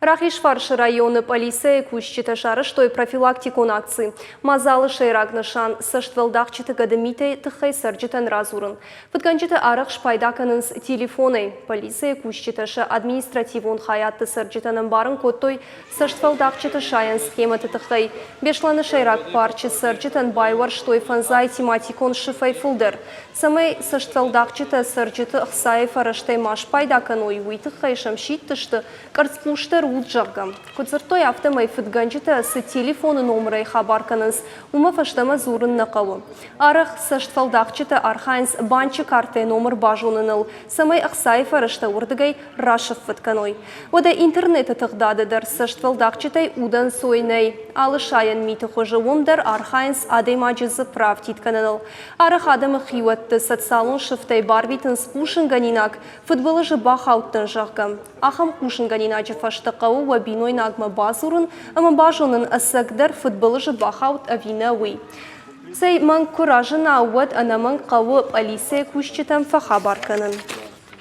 Рахишварш районы полиция кущита шарыштой профилактикон акции. Мазалы шейрак нышан саштвалдахчита гадамитей тыхай сарджитан разурын. Фытканчита арах шпайдаканынс телефоны. Полиция кущиташа административон хаятты сарджитанын барын коттой саштвалдахчита шаян схематы тыхай. Бешланы шейрак парчы сарджитан байвар штой фанзай тематикон шифай фулдер. Самай саштвалдахчита сарджита ахсаев араштай маш пайдаканой уйтыхай шамшит тышты карцпуштер уджагам. Куцертой автомай фытганчита с телефоны номерой хабарканынс умафаштама зурын нақалу. Арах саштвалдахчита архайнс банчы карты номер бажуныныл. Самай ахсаев арашта урдыгай рашев фытканой. Ода интернета тыгдадыдар саштвалдахчитай удан сойнай. Алышаян миты хожевумдар архайнс адаймаджизы прав титканыныл. Арах адамы хиуатты социалын шыфтай барвитын спушын ганинак футболы жы бахауттын жағгам. Ахам кушын ганинаджы фаштықауы вабиной нагма базурын, ама бажунын асагдар футболы жы бахаут авинауи. Сай манг куражын ауад анаман қауы полиция кушчитам фахабарканын.